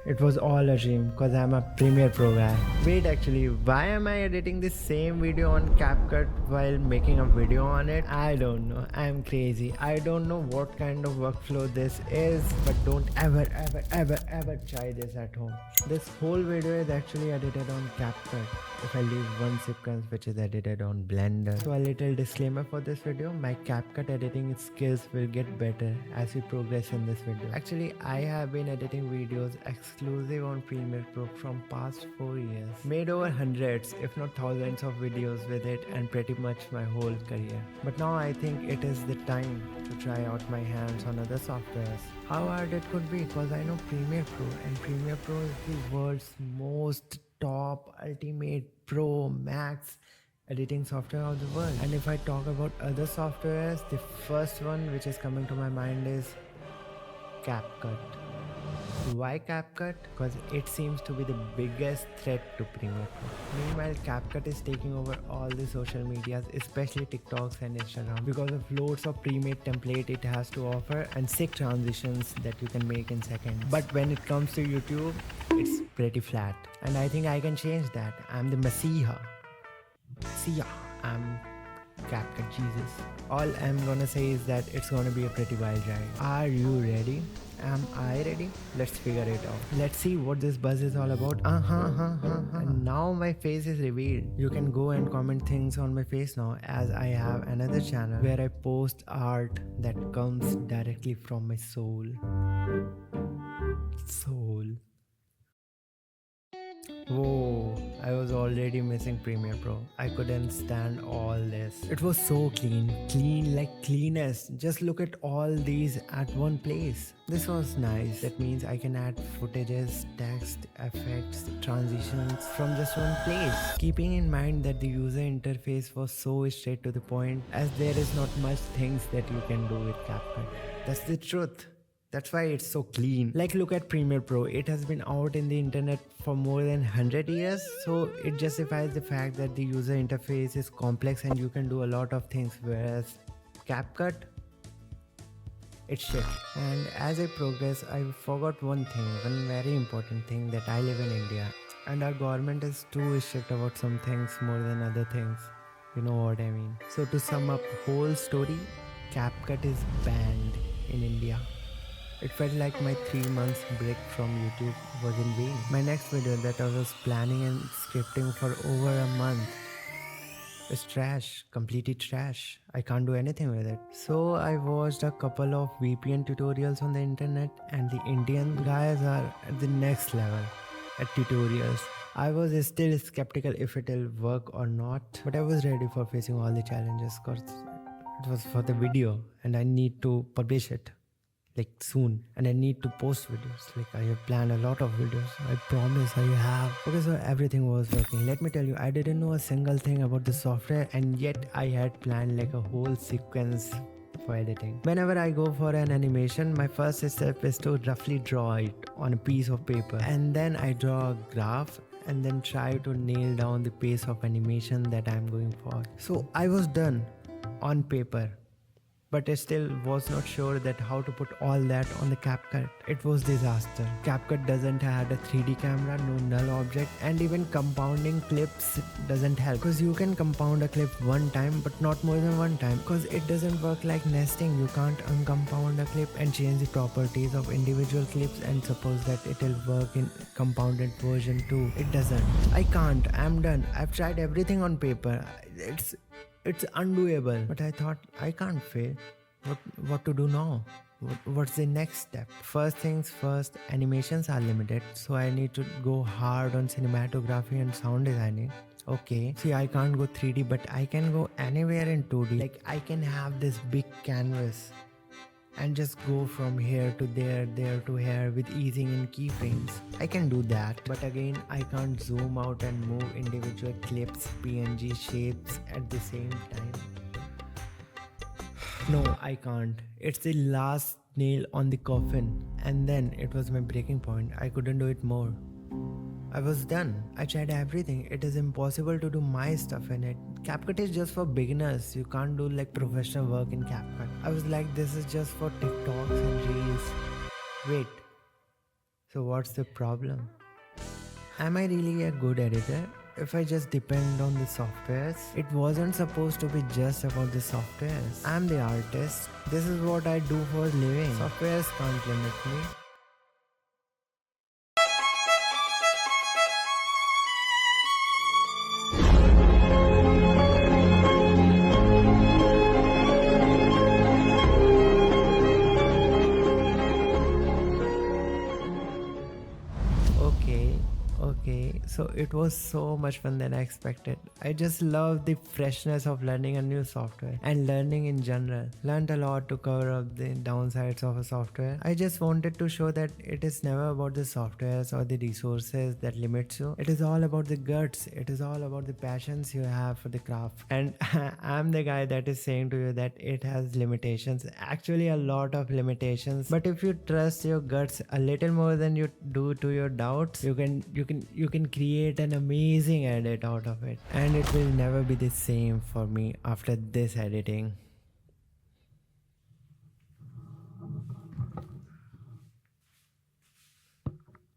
It was all a dream because I'm a Premiere Pro guy. Wait, actually, why am I editing the same video on CapCut while making a video on it? I don't know. I'm crazy. I don't know what kind of workflow this is, but don't ever try this at home. This whole video is actually edited on CapCut. If I leave one sequence which is edited on Blender. So a little disclaimer for this video, my CapCut editing skills will get better as we progress in this video. Actually, I have been editing videos exclusive on Premiere Pro from past 4 years. Made over hundreds if not thousands of videos with it and pretty much my whole career. But now I think it is the time to try out my hands on other softwares. How hard it could be because I know Premiere Pro, and Premiere Pro is the world's most top ultimate pro max editing software of the world. And if I talk about other softwares, the first one which is coming to my mind is CapCut. Why CapCut? Because it seems to be the biggest threat to Premiere Pro. Meanwhile, CapCut is taking over all the social medias, especially TikToks and Instagram, because of loads of pre-made template it has to offer and sick transitions that you can make in seconds. But when it comes to YouTube, it's pretty flat. And I think I can change that. I'm the Messiah. I'm CapCut Jesus. All I'm gonna say is that it's gonna be a pretty wild ride. Are you ready? Am I ready? Let's figure it out. Let's see what this buzz is all about. And now my face is revealed. You can go and comment things on my face now, as I have another channel where I post art that comes directly from my soul. Whoa, I was already missing Premiere Pro. I couldn't stand all this. It was so clean like cleanest. Just look at all these at one place. This was nice. That means I can add footages, text, effects, transitions from just one place. Keeping in mind that the user interface was so straight to the point, as there is not much things that you can do with CapCut. That's the truth. That's why it's so clean. Like, look at Premiere Pro. It has been out in the internet for more than 100 years. So it justifies the fact that the user interface is complex and you can do a lot of things. Whereas CapCut, it's shit. And as I progress, I forgot one very important thing, that I live in India. And our government is too strict about some things more than other things. You know what I mean. So to sum up whole story, CapCut is banned in India. It felt like my 3 months break from YouTube was in vain. My next video that I was planning and scripting for over a month is trash, completely trash. I can't do anything with it. So I watched a couple of VPN tutorials on the internet, and the Indian guys are at the next level at tutorials. I was still skeptical if it'll work or not, but I was ready for facing all the challenges because it was for the video and I need to publish it like soon, and I need to post videos. Like I have planned a lot of videos. I promise I have. Okay, so everything was working. Let me tell you, I didn't know a single thing about the software, and yet I had planned like a whole sequence for editing. Whenever I go for an animation, my first step is to roughly draw it on a piece of paper, and then I draw a graph and then try to nail down the pace of animation that I'm going for. So I was done on paper, but I still was not sure that how to put all that on the CapCut. It was disaster. CapCut doesn't have a 3D camera, no null object, and even compounding clips doesn't help, because you can compound a clip one time but not more than one time, because it doesn't work like nesting. You can't uncompound a clip and change the properties of individual clips and suppose that it'll work in compounded version too. It doesn't. I can't. I'm done. I've tried everything on paper. It's undoable. But I thought, I can't fail. What to do now? What's the next step? First things first, animations are limited, so I need to go hard on cinematography and sound designing. Okay, see, I can't go 3D, but I can go anywhere in 2D. Like I can have this big canvas and just go from here to there, there to here with easing in keyframes. I can do that, but again, I can't zoom out and move individual clips, PNG shapes at the same time. No, I can't. It's the last nail on the coffin, and then it was my breaking point. I couldn't do it more. I was done. I tried everything. It is impossible to do my stuff in it. CapCut is just for beginners. You can't do like professional work in CapCut. I was like, this is just for TikToks and Reels. Wait. So what's the problem? Am I really a good editor if I just depend on the softwares? It wasn't supposed to be just about the softwares. I'm the artist. This is what I do for a living. Softwares can't limit me. Okay, so it was so much fun than I expected. I just love the freshness of learning a new software and learning in general. Learned a lot to cover up the downsides of a software. I just wanted to show that it is never about the softwares or the resources that limits you. It is all about the guts. It is all about the passions you have for the craft. And I'm the guy that is saying to you that it has limitations, actually a lot of limitations. But if you trust your guts a little more than you do to your doubts, you can create an amazing edit out of it, and it will never be the same for me after this editing.